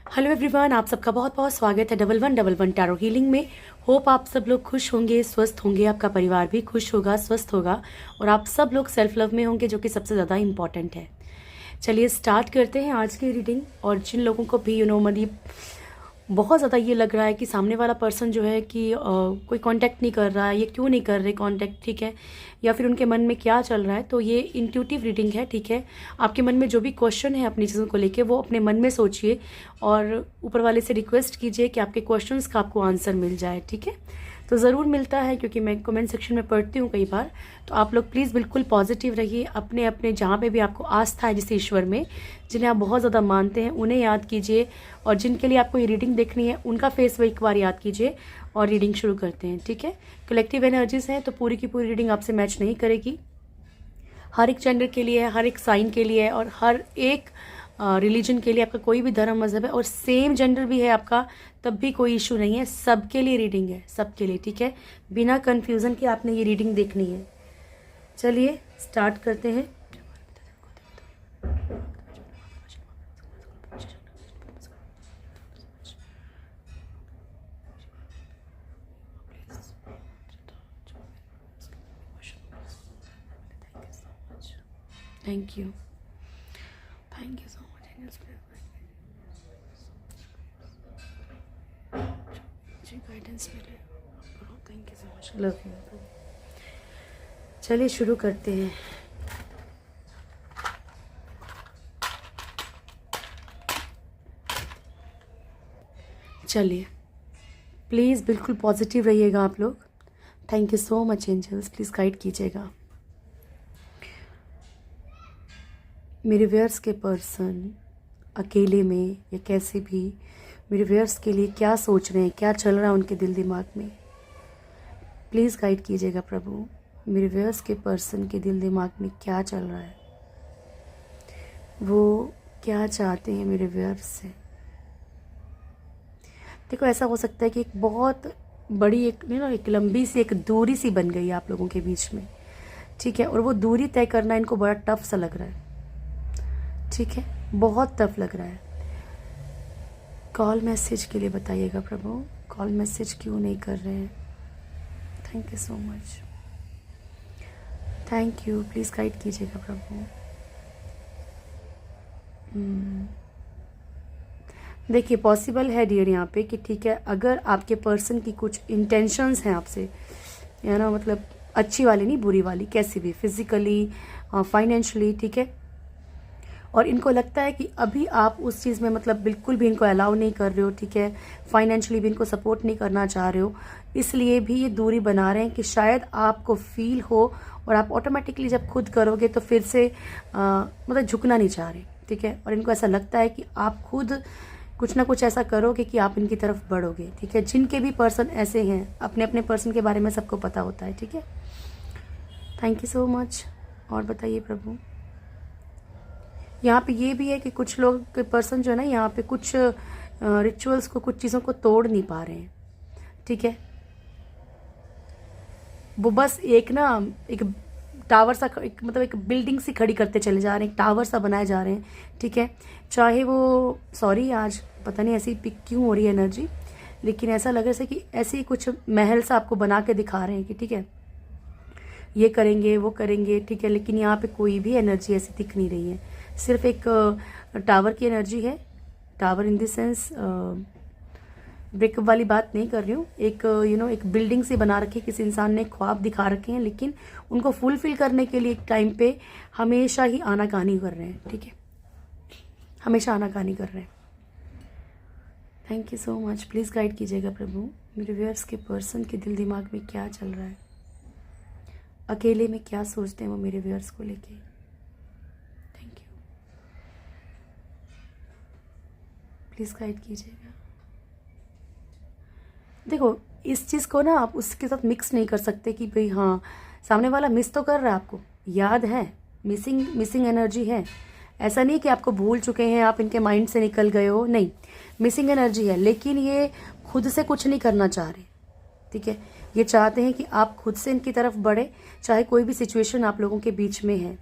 Hello everyone, आप सबका बहुत बहुत स्वागत है 1111 टैरो हीलिंग में। होप आप सब लोग खुश होंगे, स्वस्थ होंगे, आपका परिवार भी खुश होगा, स्वस्थ होगा और आप सब लोग सेल्फ लव में होंगे, जो कि सबसे ज़्यादा इम्पॉर्टेंट है। चलिए स्टार्ट करते हैं आज की रीडिंग। और जिन लोगों को भी मतलब बहुत ज़्यादा ये लग रहा है कि सामने वाला पर्सन जो है कि कोई कांटेक्ट नहीं कर रहा है, ये क्यों नहीं कर रहे कांटेक्ट, ठीक है, या फिर उनके मन में क्या चल रहा है, तो ये इंट्यूटिव रीडिंग है, ठीक है। आपके मन में जो भी क्वेश्चन है अपनी चीज़ों को लेके, वो अपने मन में सोचिए और ऊपर वाले से रिक्वेस्ट कीजिए कि आपके क्वेश्चंस का आपको आंसर मिल जाए, ठीक है। तो ज़रूर मिलता है, क्योंकि मैं कमेंट सेक्शन में पढ़ती हूँ कई बार। तो आप लोग प्लीज़ बिल्कुल पॉजिटिव रहिए, अपने अपने जहाँ पे भी आपको आस्था है जिस ईश्वर में, जिन्हें आप बहुत ज़्यादा मानते हैं, उन्हें याद कीजिए। और जिनके लिए आपको ये रीडिंग देखनी है, उनका फेस वो एक बार याद कीजिए और रीडिंग शुरू करते हैं, ठीक है। कलेक्टिव एनर्जीज हैं, तो पूरी की पूरी रीडिंग आपसे मैच नहीं करेगी। हर एक जेंडर के लिए है, हर एक साइन के लिए है और हर एक रिलीजन के लिए, आपका कोई भी धर्म मजहब है और सेम जेंडर भी है आपका, तब भी कोई इशू नहीं है। सबके लिए रीडिंग है, सबके लिए, ठीक है। बिना कन्फ्यूज़न के आपने ये रीडिंग देखनी है। चलिए स्टार्ट करते हैं। Thank you, thank you so much. जी गाइडेंस मिले, thank you so much, love you. चलिए शुरू करते हैं। चलिए प्लीज़ बिल्कुल पॉजिटिव रहिएगा आप लोग। Thank you so much angels, please guide कीजिएगा। मेरे व्यूअर्स के पर्सन अकेले में या कैसे भी, मेरे व्यूअर्स के लिए क्या सोच रहे हैं, क्या चल रहा है उनके दिल दिमाग में, प्लीज़ गाइड कीजिएगा प्रभु। मेरे व्यूअर्स के पर्सन के दिल दिमाग में क्या चल रहा है, वो क्या चाहते हैं मेरे व्यूअर्स से। देखो, ऐसा हो सकता है कि एक बहुत बड़ी एक लंबी सी एक दूरी सी बन गई है आप लोगों के बीच में, ठीक है। और वो दूरी तय करना इनको बड़ा टफ सा लग रहा है, ठीक है, बहुत टफ लग रहा है। कॉल मैसेज के लिए बताइएगा प्रभु, कॉल मैसेज क्यों नहीं कर रहे हैं। Thank you so much, thank you, please guide कीजिएगा प्रभु। देखिए पॉसिबल है डियर यहाँ पे कि ठीक है, अगर आपके पर्सन की कुछ इंटेंशंस हैं आपसे, या ना मतलब अच्छी वाली नहीं, बुरी वाली, कैसी भी, फिजिकली, फाइनेंशियली, ठीक है, और इनको लगता है कि अभी आप उस चीज़ में मतलब बिल्कुल भी इनको अलाउ नहीं कर रहे हो, ठीक है, फाइनेंशियली भी इनको सपोर्ट नहीं करना चाह रहे हो, इसलिए भी ये दूरी बना रहे हैं कि शायद आपको फील हो और आप ऑटोमेटिकली जब खुद करोगे तो फिर से मतलब झुकना नहीं चाह रहे, ठीक है। और इनको ऐसा लगता है कि आप खुद कुछ ना कुछ ऐसा करोगे कि आप इनकी तरफ बढ़ोगे, ठीक है। जिनके भी पर्सन ऐसे हैं, अपने अपने पर्सन के बारे में सबको पता होता है, ठीक है। Thank you so much. और बताइए प्रभु। यहाँ पे ये भी है कि कुछ लोग के पर्सन जो है ना, यहाँ पे कुछ रिचुअल्स को, कुछ चीज़ों को तोड़ नहीं पा रहे हैं, ठीक है। वो बस एक टावर सा, मतलब एक बिल्डिंग सी खड़ी करते चले जा रहे हैं, एक टावर सा बनाए जा रहे हैं, ठीक है। चाहे वो, सॉरी आज पता नहीं ऐसी पिक क्यों हो रही है एनर्जी, लेकिन ऐसा लग रहा है कि ऐसे ही कुछ महल सा आपको बना के दिखा रहे हैं कि ठीक है ये करेंगे वो करेंगे, ठीक है। लेकिन यहाँ पे कोई भी एनर्जी ऐसी दिख नहीं रही है, सिर्फ एक टावर की एनर्जी है। Tower in the sense breakup वाली बात नहीं कर रही हूँ, एक एक बिल्डिंग से बना रखी, किसी इंसान ने ख्वाब दिखा रखे हैं, लेकिन उनको फुलफिल करने के लिए एक टाइम पे हमेशा ही आनाकानी कर रहे हैं, ठीक है, हमेशा आनाकानी कर रहे हैं। Thank you so much, please guide कीजिएगा प्रभु। मेरे व्यूअर्स के पर्सन के दिल दिमाग में क्या चल रहा है, अकेले में क्या सोचते हैं वो मेरे व्यूअर्स को लेके। थैंक यू, प्लीज़ गाइड कीजिएगा। देखो, इस चीज़ को ना आप उसके साथ मिक्स नहीं कर सकते कि भाई हाँ सामने वाला मिस तो कर रहा है, आपको याद है, मिसिंग एनर्जी है। ऐसा नहीं कि आपको भूल चुके हैं, आप इनके माइंड से निकल गए हो, नहीं, मिसिंग एनर्जी है। लेकिन ये खुद से कुछ नहीं करना चाह रहे, ठीक है। ये चाहते हैं कि आप खुद से इनकी तरफ बढ़े, चाहे कोई भी सिचुएशन आप लोगों के बीच में है,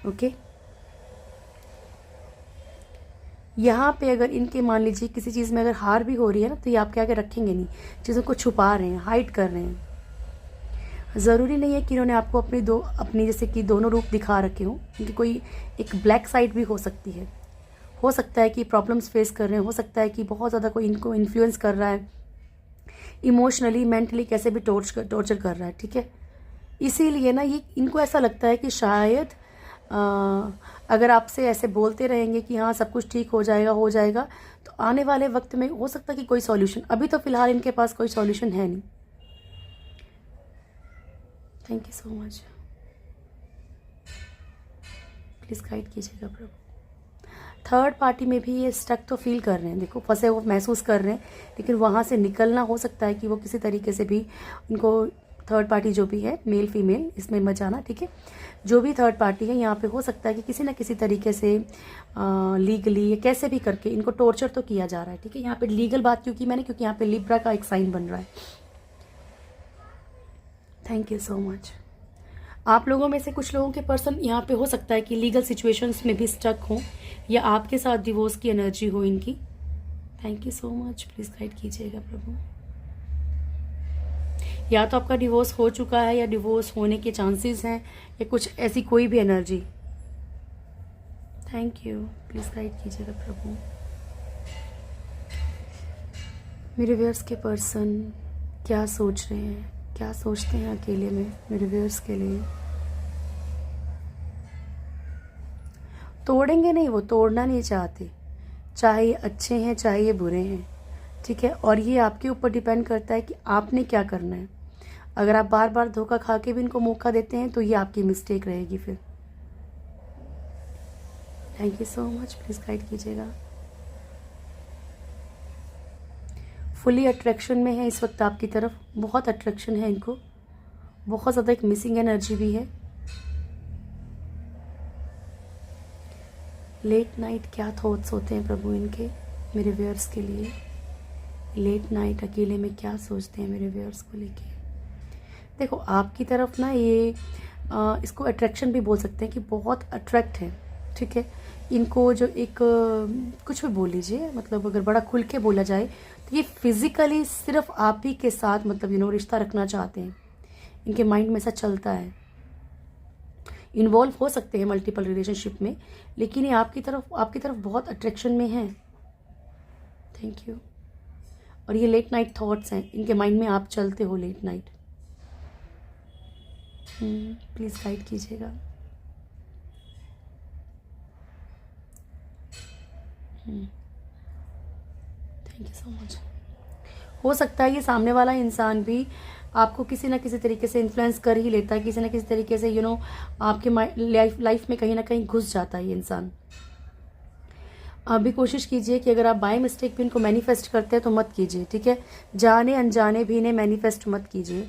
ओके। यहाँ पे अगर इनके मान लीजिए किसी चीज़ में अगर हार भी हो रही है ना, तो ये आपके आगे रखेंगे नहीं, चीज़ों को छुपा रहे हैं, हाइड कर रहे हैं। ज़रूरी नहीं है कि इन्होंने आपको अपनी जैसे कि दोनों रूप दिखा रखे हों, क्योंकि कोई एक ब्लैक साइड भी हो सकती है। हो सकता है कि प्रॉब्लम्स फेस कर रहे हैं, हो सकता है कि बहुत ज़्यादा कोई इनको इन्फ्लुएंस कर रहा है, इमोशनली मेंटली कैसे भी टॉर्चर कर रहा है, ठीक है। इसीलिए ना ये इनको ऐसा लगता है कि शायद अगर आपसे ऐसे बोलते रहेंगे कि हाँ सब कुछ ठीक हो जाएगा, तो आने वाले वक्त में हो सकता है कि कोई सॉल्यूशन, अभी तो फ़िलहाल इनके पास कोई सॉल्यूशन है नहीं। Thank you so much, please guide कीजिएगा प्रभु। थर्ड पार्टी में भी ये स्टक तो फील कर रहे हैं, देखो फंसे हुए महसूस कर रहे हैं, लेकिन वहाँ से निकलना हो सकता है कि वो किसी तरीके से भी इनको, थर्ड पार्टी जो भी है, मेल फीमेल इसमें मत जाना, ठीक है। जो भी थर्ड पार्टी है यहाँ पे हो सकता है कि किसी न किसी तरीके से लीगली कैसे भी करके इनको टॉर्चर तो किया जा रहा है, ठीक है। यहाँ पे लीगल बात क्यों की मैंने, क्योंकि यहाँ पे लिब्रा का एक साइन बन रहा है। Thank you so much. आप लोगों में से कुछ लोगों के पर्सन यहाँ पे हो सकता है कि लीगल सिचुएशंस में भी स्टक हों, या आपके साथ डिवोर्स की एनर्जी हो इनकी। Thank you so much, please guide कीजिएगा प्रभु। या तो आपका डिवोर्स हो चुका है, या डिवोर्स होने के चांसेस हैं, या कुछ ऐसी कोई भी energy. Thank you, please guide कीजिएगा प्रभु। मेरे व्यूअर्स के पर्सन क्या सोच रहे हैं, क्या सोचते हैं अकेले में मेरे व्यूअर्स के लिए। तोड़ेंगे नहीं, वो तोड़ना नहीं चाहते, चाहे ये अच्छे हैं चाहे ये बुरे हैं, ठीक है। और ये आपके ऊपर डिपेंड करता है कि आपने क्या करना है। अगर आप बार बार धोखा खा के भी इनको मौका देते हैं तो ये आपकी मिस्टेक रहेगी फिर। Thank you so much, please guide कीजिएगा। फुली अट्रैक्शन में है इस वक्त आपकी तरफ, बहुत अट्रैक्शन है इनको, बहुत ज़्यादा एक मिसिंग एनर्जी भी है। लेट नाइट क्या थॉट्स होते हैं प्रभु इनके मेरे व्यूअर्स के लिए। लेट नाइट अकेले में क्या सोचते हैं मेरे व्यूअर्स को लेके। देखो आपकी तरफ ना ये इसको अट्रैक्शन भी बोल सकते हैं कि बहुत अट्रैक्ट है, ठीक है। इनको जो एक कुछ भी बोल लीजिए, मतलब अगर बड़ा खुल के बोला जाए तो ये फिजिकली सिर्फ आप ही के साथ मतलब रिश्ता रखना चाहते हैं। इनके माइंड में ऐसा चलता है, इन्वॉल्व हो सकते हैं मल्टीपल रिलेशनशिप में, लेकिन ये आपकी तरफ बहुत अट्रैक्शन में है। Thank you. और ये लेट नाइट थॉट्स हैं इनके माइंड में, आप चलते हो लेट नाइट। प्लीज़ गाइड कीजिएगा। Thank you so much. हो सकता है ये सामने वाला इंसान भी आपको किसी ना किसी तरीके से इन्फ्लुएंस कर ही लेता है, किसी ना किसी तरीके से आपके लाइफ में कहीं ना कहीं घुस जाता है ये इंसान। आप भी कोशिश कीजिए कि अगर आप बाय मिस्टेक भी इनको मैनिफेस्ट करते हैं तो मत कीजिए, ठीक है। जाने अनजाने भी इन्हें मैनिफेस्ट मत कीजिए,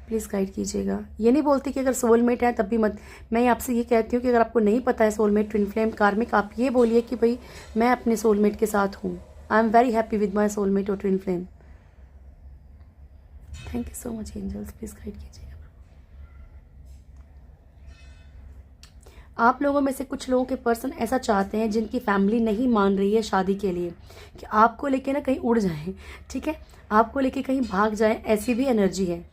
प्लीज़ गाइड कीजिएगा। ये नहीं बोलती कि अगर सोलमेट है तब भी मत, मैं आपसे ये कहती हूँ कि अगर आपको नहीं पता है सोलमेट, ट्विन फ्लेम, कार्मिक, आप ये बोलिए कि भाई मैं अपने सोलमेट के साथ हूँ, I am very happy with my soulmate और twin flame. Thank you so much angels, please guide कीजिएगा। आप लोगों में से कुछ लोगों के पर्सन ऐसा चाहते हैं जिनकी फैमिली नहीं मान रही है शादी के लिए, कि आपको लेके ना कहीं उड़ जाए, ठीक है, आपको लेके कहीं भाग जाए, ऐसी भी एनर्जी है।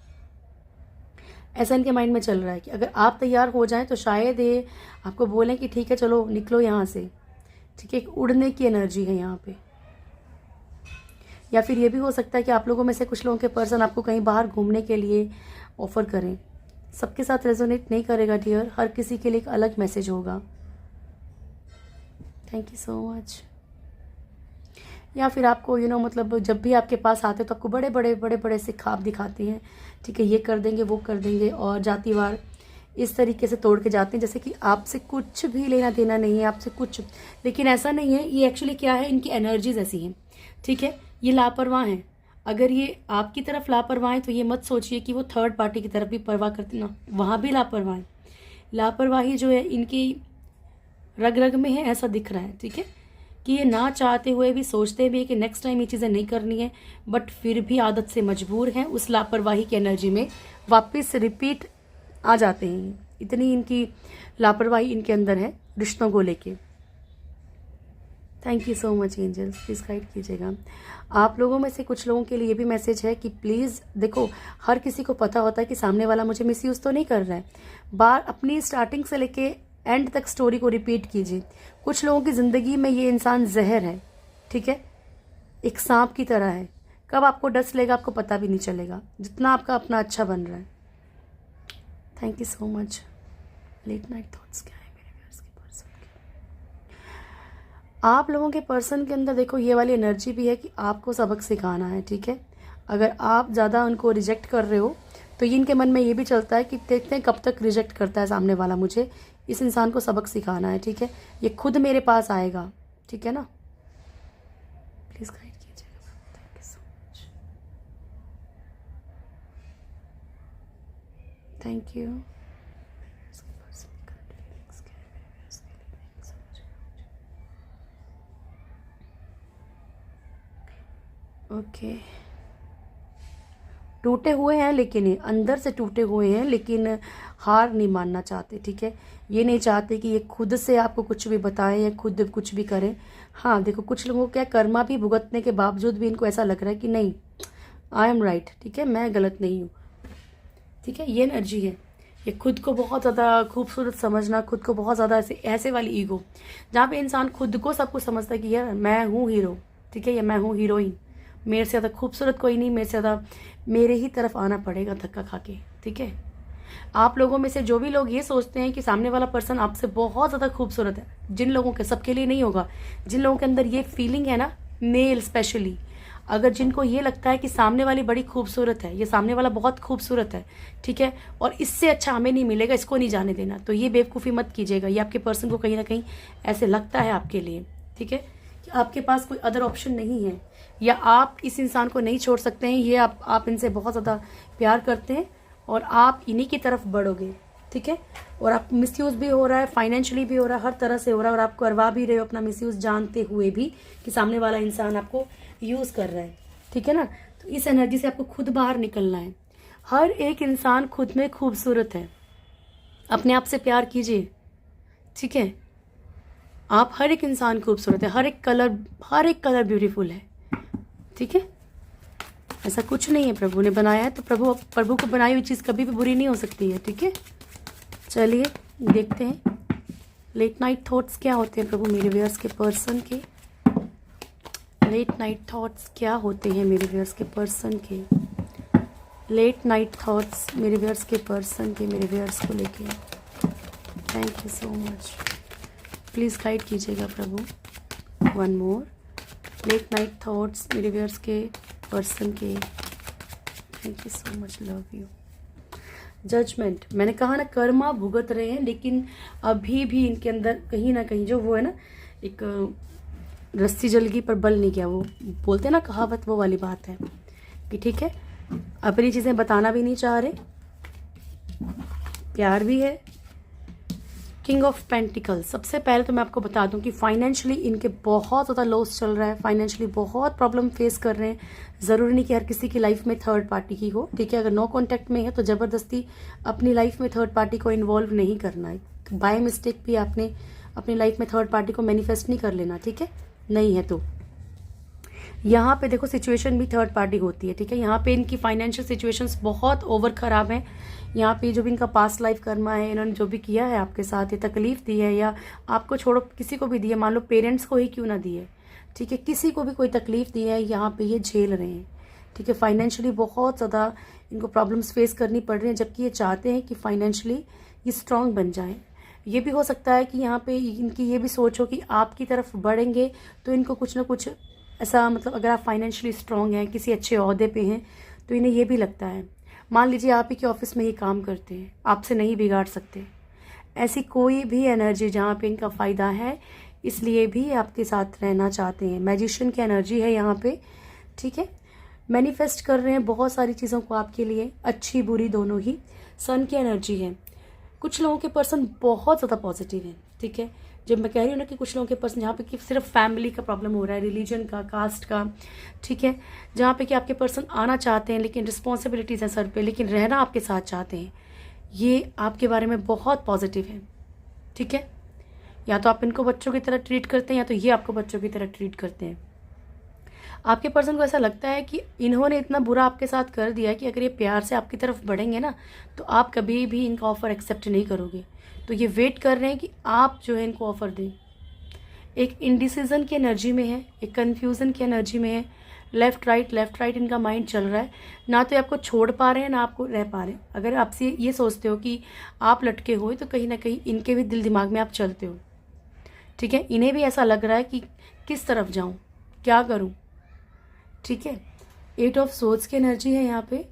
ऐसा इनके माइंड में चल रहा है कि अगर आप तैयार हो जाएं तो शायद ये आपको बोलें कि ठीक है चलो निकलो यहाँ से, ठीक है। एक उड़ने की एनर्जी है यहाँ पे। या फिर ये भी हो सकता है कि आप लोगों में से कुछ लोगों के पर्सन आपको कहीं बाहर घूमने के लिए ऑफर करें। सबके साथ रेजोनेट नहीं करेगा डियर, हर किसी के लिए एक अलग मैसेज होगा। Thank you so much. या फिर आपको मतलब जब भी आपके पास आते तो आपको बड़े बड़े से ख्वाब दिखाते हैं, ठीक है, ये कर देंगे वो कर देंगे, और जातिवार इस तरीके से तोड़ के जाते हैं जैसे कि आपसे कुछ भी लेना देना नहीं है, आपसे कुछ। लेकिन ऐसा नहीं है, ये एक्चुअली क्या है, इनकी एनर्जीज ऐसी हैं, ठीक है। ये लापरवाह हैं। अगर ये आपकी तरफ लापरवाह है तो ये मत सोचिए कि वो थर्ड पार्टी की तरफ भी परवाह करते ना, वहाँ भी लापरवाह है। लापरवाही जो है इनकी रग रग में है, ऐसा दिख रहा है, ठीक है, कि ये ना चाहते हुए भी सोचते भी है कि नेक्स्ट टाइम ये चीज़ें नहीं करनी है, बट फिर भी आदत से मजबूर हैं, उस लापरवाही की एनर्जी में वापस रिपीट आ जाते हैं। इतनी इनकी लापरवाही इनके अंदर है रिश्तों को लेके। Thank you so much angels, please guide कीजिएगा। आप लोगों में से कुछ लोगों के लिए भी मैसेज है कि प्लीज़ देखो, हर किसी को पता होता है कि सामने वाला मुझे मिसयूज़ तो नहीं कर रहा है। बार अपनी स्टार्टिंग से लेके एंड तक स्टोरी को रिपीट कीजिए। कुछ लोगों की ज़िंदगी में ये इंसान जहर है, ठीक है, एक सांप की तरह है। कब आपको डस लेगा आपको पता भी नहीं चलेगा, जितना आपका अपना अच्छा बन रहा है। Thank you so much. Late night thoughts क्या है मेरे व्यूअर्स के पर्सन के? आप लोगों के पर्सन के अंदर देखो ये वाली एनर्जी भी है कि आपको सबक सिखाना है, ठीक है। अगर आप ज़्यादा उनको रिजेक्ट कर रहे हो तो ये इनके मन में ये भी चलता है कि देखते हैं कब तक रिजेक्ट करता है सामने वाला, मुझे इस इंसान को सबक सिखाना है, ठीक है। ये खुद मेरे पास आएगा, ठीक है ना। प्लीज़ गाइड कीजिएगा। Thank you so much. Thank you. Okay, टूटे हुए हैं, लेकिन ये अंदर से टूटे हुए हैं, लेकिन हार नहीं मानना चाहते, ठीक है। ये नहीं चाहते कि ये खुद से आपको कुछ भी बताएं या खुद कुछ भी करें। हाँ देखो, कुछ लोगों को क्या कर्मा भी भुगतने के बावजूद भी इनको ऐसा लग रहा है कि नहीं, आई एम राइट, ठीक है, मैं गलत नहीं हूँ, ठीक है। ये एनर्जी है, ये खुद को बहुत ज़्यादा खूबसूरत समझना, खुद को बहुत ज़्यादा ऐसे वाली ईगो, जहाँ पे इंसान खुद को सब कुछ समझता है कि यार मैं हूँ हीरो, ठीक है, या मैं हूँ हीरोइन, मेरे से ज़्यादा खूबसूरत कोई नहीं, मेरे से ज़्यादा मेरे ही तरफ आना पड़ेगा धक्का खा के, ठीक है। आप लोगों में से जो भी लोग ये सोचते हैं कि सामने वाला पर्सन आपसे बहुत ज़्यादा खूबसूरत है, जिन लोगों के, सबके लिए नहीं होगा, जिन लोगों के अंदर ये फीलिंग है ना, मेल स्पेशली, अगर जिनको ये लगता है कि सामने वाली बड़ी खूबसूरत है, ये सामने वाला बहुत खूबसूरत है, ठीक है, और इससे अच्छा हमें नहीं मिलेगा, इसको नहीं जाने देना, तो ये बेवकूफ़ी मत कीजिएगा। ये आपके पर्सन को कहीं ना कहीं ऐसे लगता है आपके लिए, ठीक है, कि आपके पास कोई अदर ऑप्शन नहीं है, या आप इस इंसान को नहीं छोड़ सकते हैं। ये आप इनसे बहुत ज़्यादा प्यार करते हैं और आप इन्हीं की तरफ बढ़ोगे, ठीक है। और आप मिसयूज़ भी हो रहा है, फाइनेंशियली भी हो रहा है, हर तरह से हो रहा है, और आप करवा भी रहे हो अपना मिसयूज़ जानते हुए भी कि सामने वाला इंसान आपको यूज़ कर रहा है, ठीक है ना। तो इस एनर्जी से आपको खुद बाहर निकलना है। हर एक इंसान खुद में खूबसूरत है, अपने आप से प्यार कीजिए, ठीक है। आप हर एक इंसान खूबसूरत है, हर एक कलर ब्यूटीफुल है, ठीक है। ऐसा कुछ नहीं है, प्रभु ने बनाया है तो प्रभु को बनाई हुई चीज़ कभी भी बुरी नहीं हो सकती है, ठीक है। चलिए देखते हैं लेट नाइट थॉट्स क्या होते हैं प्रभु मेरे व्यूअर्स के पर्सन के। लेट नाइट थॉट्स क्या होते हैं मेरे व्यूअर्स के पर्सन के। लेट नाइट थॉट्स मेरे व्यूअर्स के पर्सन के, मेरे व्यूअर्स को लेके। Thank you so much, please guide कीजिएगा प्रभु। One more late night thoughts मेरे व्यूअर्स के पर्सन के। Thank you so much, love you. Judgement, मैंने कहा ना कर्मा भुगत रहे हैं, लेकिन अभी भी इनके अंदर कहीं ना कहीं जो वो है ना, एक रस्सी जल गई पर बल नहीं गया, वो बोलते हैं ना कहावत, वो वाली बात है कि ठीक है, अपनी चीज़ें बताना भी नहीं चाह रहे, प्यार भी है। किंग ऑफ पेंटिकल्स, सबसे पहले तो मैं आपको बता दूं कि फाइनेंशियली इनके बहुत ज़्यादा लॉस चल रहा है, फाइनेंशियली बहुत प्रॉब्लम फेस कर रहे हैं। ज़रूरी नहीं कि हर किसी की लाइफ में थर्ड पार्टी की हो, ठीक है। अगर नो कॉन्टैक्ट में है तो ज़बरदस्ती अपनी लाइफ में थर्ड पार्टी को इन्वॉल्व नहीं करना है। बाय मिस्टेक भी आपने अपनी लाइफ में थर्ड पार्टी को मैनिफेस्ट नहीं कर लेना, ठीक है, नहीं है तो। यहाँ पे देखो सिचुएशन भी थर्ड पार्टी होती है, ठीक है। यहाँ पे इनकी फाइनेंशियल सिचुएशंस बहुत ओवर ख़राब हैं। यहाँ पे जो भी इनका पास्ट लाइफ कर्मा है, इन्होंने जो भी किया है आपके साथ, ये तकलीफ दी है, या आपको छोड़ो किसी को भी दी है, मान लो पेरेंट्स को ही क्यों ना दी है, ठीक है, किसी को भी कोई तकलीफ दी है, यहाँ पे ये झेल रहे हैं, ठीक है। फाइनेंशियली बहुत ज़्यादा इनको प्रॉब्लम्स फेस करनी पड़ रही हैं, जबकि ये चाहते हैं कि फाइनेंशियली ये स्ट्रॉन्ग बन जाएँ। ये भी हो सकता है कि यहाँ पे इनकी ये भी सोच हो कि आपकी तरफ बढ़ेंगे तो इनको कुछ ना कुछ ऐसा, मतलब अगर आप फाइनेंशियली स्ट्रॉन्ग हैं, किसी अच्छे ओहदे पे हैं, तो इन्हें ये भी लगता है, मान लीजिए आप ही के ऑफिस में ही काम करते हैं, आपसे नहीं बिगाड़ सकते, ऐसी कोई भी एनर्जी जहाँ पे इनका फ़ायदा है, इसलिए भी आपके साथ रहना चाहते हैं। मैजिशियन की एनर्जी है यहाँ पे, ठीक है। मैनिफेस्ट कर रहे हैं बहुत सारी चीज़ों को आपके लिए, अच्छी बुरी दोनों ही। सन की एनर्जी है। कुछ लोगों के पर्सन बहुत ज़्यादा पॉजिटिव हैं, ठीक है। जब मैं कह रही हूँ ना कि कुछ लोगों के पर्सन जहाँ पे कि सिर्फ फैमिली का प्रॉब्लम हो रहा है, रिलीजन का, कास्ट का, ठीक है, जहाँ पे कि आपके पर्सन आना चाहते हैं लेकिन रिस्पॉन्सिबिलिटीज़ हैं सर पे, लेकिन रहना आपके साथ चाहते हैं, ये आपके बारे में बहुत पॉजिटिव है, ठीक है। या तो आप इनको बच्चों की तरह ट्रीट करते हैं या तो ये आपको बच्चों की तरह ट्रीट करते हैं। आपके पर्सन को ऐसा लगता है कि इन्होंने इतना बुरा आपके साथ कर दिया है कि अगर ये प्यार से आपकी तरफ बढ़ेंगे ना तो आप कभी भी इनका ऑफ़र एक्सेप्ट नहीं करोगे। तो ये वेट कर रहे हैं कि आप जो है इनको ऑफ़र दें। एक इनडिसीजन की एनर्जी में है, एक कन्फ्यूज़न की एनर्जी में है, लेफ़्ट राइट इनका माइंड चल रहा है। ना तो ये आपको छोड़ पा रहे हैं ना आपको रह पा रहे हैं। अगर आपसे ये सोचते हो कि आप लटके हो तो कहीं ना कहीं इनके भी दिल दिमाग में आप चलते हो, ठीक है। इन्हें भी ऐसा लग रहा है कि किस तरफ जाऊँ, क्या करूँ, ठीक है। 8 ऑफ सोर्ड्स की एनर्जी है यहाँ पे।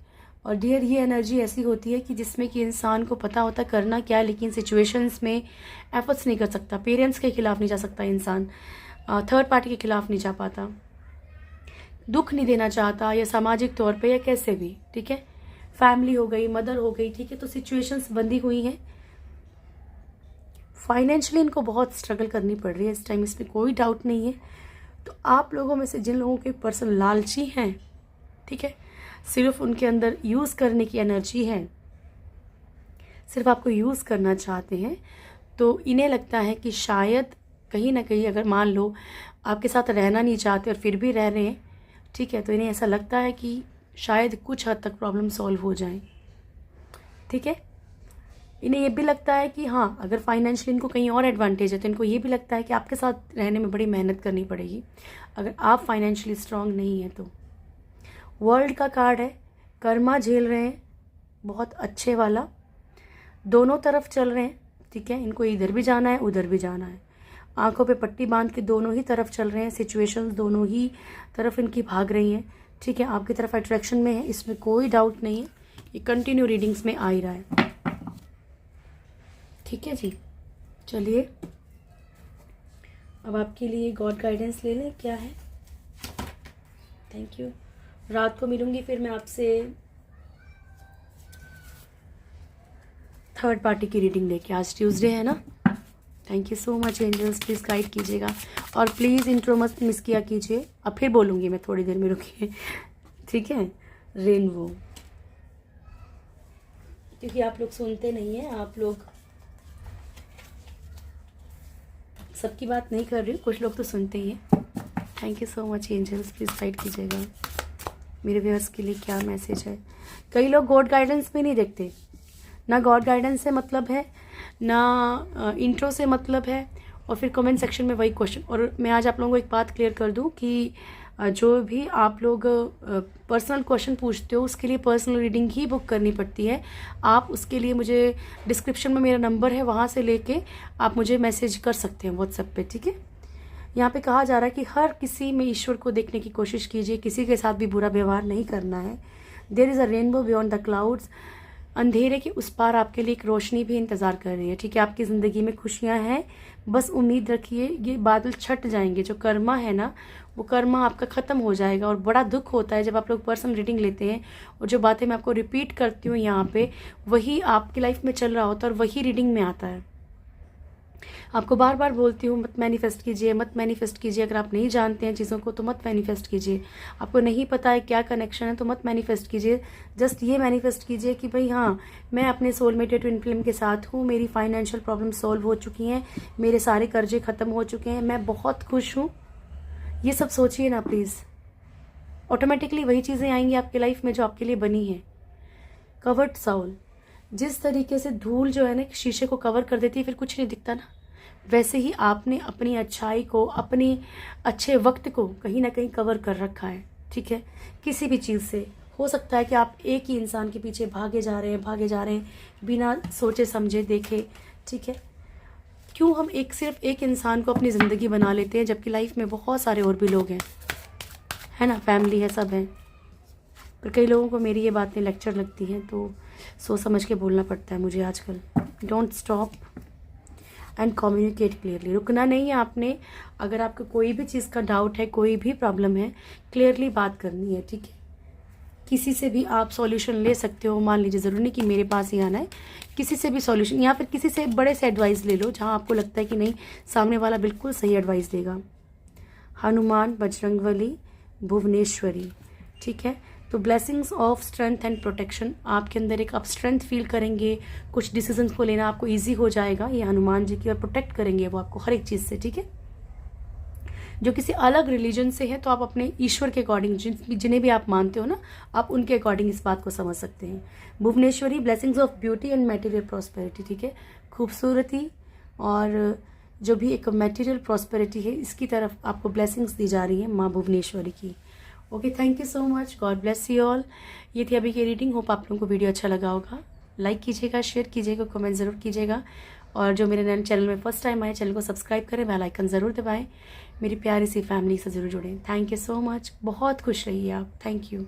और डियर, ये एनर्जी ऐसी होती है कि जिसमें कि इंसान को पता होता करना क्या है, लेकिन सिचुएशंस में एफर्ट्स नहीं कर सकता। पेरेंट्स के खिलाफ नहीं जा सकता इंसान, थर्ड पार्टी के खिलाफ नहीं जा पाता, दुख नहीं देना चाहता, या सामाजिक तौर पे या कैसे भी, ठीक है। फैमिली हो गई, मदर हो गई, ठीक है। तो सिचुएशंस बंधी हुई हैं। फाइनेंशियली इनको बहुत स्ट्रगल करनी पड़ रही है इस टाइम, इसमें कोई डाउट नहीं है। तो आप लोगों में से जिन लोगों के पर्सन लालची हैं, ठीक है, सिर्फ उनके अंदर यूज़ करने की एनर्जी है, सिर्फ आपको यूज़ करना चाहते हैं, तो इन्हें लगता है कि शायद कहीं ना कहीं अगर मान लो आपके साथ रहना नहीं चाहते और फिर भी रह रहे हैं, ठीक है, तो इन्हें ऐसा लगता है कि शायद कुछ हद तक प्रॉब्लम सॉल्व हो जाए, ठीक है। इन्हें ये भी लगता है कि हाँ, अगर फाइनेंशियली इनको कहीं और एडवांटेज है तो इनको ये भी लगता है कि आपके साथ रहने में बड़ी मेहनत करनी पड़ेगी अगर आप फाइनेंशियली स्ट्रांग नहीं हैं तो। वर्ल्ड का कार्ड है, कर्मा झेल रहे हैं बहुत अच्छे वाला, दोनों तरफ चल रहे हैं, ठीक है। इनको इधर भी जाना है उधर भी जाना है, आंखों पे पट्टी बांध के दोनों ही तरफ चल रहे हैं। सिचुएशंस दोनों ही तरफ इनकी भाग रही हैं, ठीक है। आपकी तरफ अट्रैक्शन में है, इसमें कोई डाउट नहीं है। ये कंटिन्यू रीडिंग्स में आ ही रहा है, ठीक है जी। चलिए अब आपके लिए गॉड गाइडेंस ले लें, क्या है। Thank you. रात को मिलूंगी फिर मैं आपसे थर्ड पार्टी की रीडिंग लेके। आज ट्यूसडे है ना। Thank you so much angels, please guide कीजिएगा और प्लीज़ इंट्रो मत मिस किया कीजिए। अब फिर बोलूँगी मैं थोड़ी देर में, रुकिए, ठीक है। रेनबो, क्योंकि आप लोग सुनते नहीं हैं, आप लोग सबकी बात नहीं कर रही हूँ, कुछ लोग तो सुनते ही हैं। Thank you so much angels, please guide कीजिएगा मेरे व्यूअर्स के लिए क्या मैसेज है। कई लोग गॉड गाइडेंस भी नहीं देखते, ना गॉड गाइडेंस से मतलब है ना इंट्रो से मतलब है, और फिर कमेंट सेक्शन में वही क्वेश्चन। और मैं आज आप लोगों को एक बात क्लियर कर दूं कि जो भी आप लोग पर्सनल क्वेश्चन पूछते हो उसके लिए पर्सनल रीडिंग ही बुक करनी पड़ती है। आप उसके लिए मुझे डिस्क्रिप्शन में मेरा नंबर है, वहाँ से लेके आप मुझे मैसेज कर सकते हैं व्हाट्सएप पे, ठीक है। यहाँ पे कहा जा रहा है कि हर किसी में ईश्वर को देखने की कोशिश कीजिए, किसी के साथ भी बुरा व्यवहार नहीं करना है। There is a rainbow beyond the clouds, अंधेरे के उस पार आपके लिए एक रोशनी भी इंतज़ार कर रही है, ठीक है। आपकी ज़िंदगी में खुशियाँ हैं, बस उम्मीद रखिए ये बादल छट जाएंगे। जो कर्मा है ना, वो कर्मा आपका ख़त्म हो जाएगा। और बड़ा दुख होता है जब आप लोग पर्सनल रीडिंग लेते हैं और जो बातें मैं आपको रिपीट करती हूँ यहाँ पे, वही आपकी लाइफ में चल रहा होता है और वही रीडिंग में आता है। आपको बार बार बोलती हूँ मत मैनिफेस्ट कीजिए, मत मैनिफेस्ट कीजिए। अगर आप नहीं जानते हैं चीज़ों को तो मत मैनिफेस्ट कीजिए। आपको नहीं पता है क्या कनेक्शन है तो मत मैनिफेस्ट कीजिए। जस्ट ये मैनिफेस्ट कीजिए कि भाई हाँ, मैं अपने सोलमेट ट्विन फ्लेम के साथ हूँ, मेरी फाइनेंशियल प्रॉब्लम सॉल्व हो चुकी हैं, मेरे सारे कर्जे ख़त्म हो चुके हैं, मैं बहुत खुश हूँ। ये सब सोचिए ना प्लीज़, ऑटोमेटिकली वही चीज़ें आएंगी आपकी लाइफ में जो आपके लिए बनी है। कवर्ड साउल, जिस तरीके से धूल जो है ना शीशे को कवर कर देती है फिर कुछ नहीं दिखता ना, वैसे ही आपने अपनी अच्छाई को, अपनी अच्छे वक्त को कहीं ना कहीं कवर कर रखा है, ठीक है। किसी भी चीज़ से हो सकता है कि आप एक ही इंसान के पीछे भागे जा रहे हैं बिना सोचे समझे देखे, ठीक है। क्यों हम सिर्फ एक इंसान को अपनी ज़िंदगी बना लेते हैं जबकि लाइफ में बहुत सारे और भी लोग हैं, है ना, फैमिली है, सब है। पर कई लोगों को मेरी ये बातें लेक्चर लगती हैं, तो सोच समझ के बोलना पड़ता है मुझे आजकल। Don't stop and communicate clearly, रुकना नहीं है आपने। अगर आपको कोई भी चीज़ का डाउट है, कोई भी प्रॉब्लम है, क्लियरली बात करनी है, ठीक है। किसी से भी आप सॉल्यूशन ले सकते हो। मान लीजिए ज़रूरी नहीं कि मेरे पास ही आना है, किसी से भी सॉल्यूशन, या फिर किसी से बड़े से एडवाइस ले लो जहाँ आपको लगता है कि नहीं सामने वाला बिल्कुल सही एडवाइस देगा। हनुमान, बजरंगबली, भुवनेश्वरी, ठीक है। तो blessings of strength and protection, आपके अंदर एक आप स्ट्रेंथ फील करेंगे, कुछ डिसीजंस को लेना आपको ईजी हो जाएगा, ये हनुमान जी की, और प्रोटेक्ट करेंगे वो आपको हर एक चीज़ से, ठीक है। जो किसी अलग रिलीजन से है तो आप अपने ईश्वर के अकॉर्डिंग जिन्हें भी आप मानते हो ना, आप उनके अकॉर्डिंग इस बात को समझ सकते हैं। Bhuvaneshwari, blessings of beauty and material prosperity, ठीक है, खूबसूरती और जो भी एक मटेरियल प्रॉस्पेरिटी है इसकी तरफ आपको ब्लेसिंग्स दी जा रही हैं माँ भुवनेश्वरी की। Okay, thank you so much, God bless you all. ये थी अभी की रीडिंग, होप आप लोगों को वीडियो अच्छा लगा होगा। लाइक कीजिएगा, शेयर कीजिएगा, कमेंट ज़रूर कीजिएगा, और जो मेरे नए चैनल में फर्स्ट टाइम आए चैनल को सब्सक्राइब करें, बेल आइकन ज़रूर दबाएं, मेरी प्यारी सी फैमिली से ज़रूर जुड़ें। थैंक यू सो मच, बहुत खुश रहिए आप, थैंक यू।